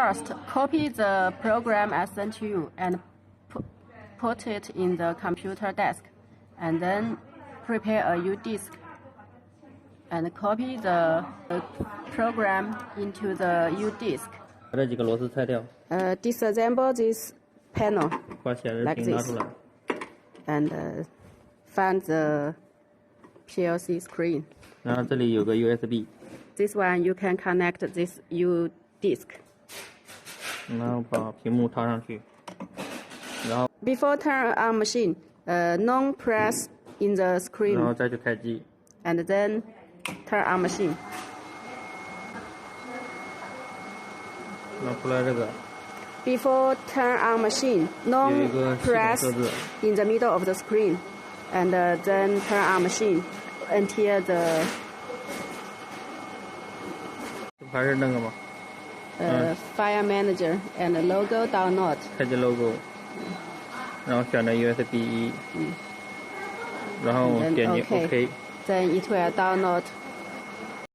First, copy the program I sent to you and put it in the computer desk, and then prepare a U disk and copy the program into the U disk. 把这几个螺丝拆掉。Disassemble this panel 把显示 like 屏拿 this 出来。and find the PLC screen. 然后这里有个 USB。 This one you can connect this U disk. 然后把屏幕插上去。然后 Before turn on machine, non press in the screen. 然后再去开机。 And then turn on machine. 拿出来这个。 Before turn on machine, non 有一个系统 press 设置。 in the middle of the screen, and then turn on machine until the 还是那个吗？ file manager and logo download. 开机 logo， 然后选择 USB 1，然后点击 OK。 Then it will download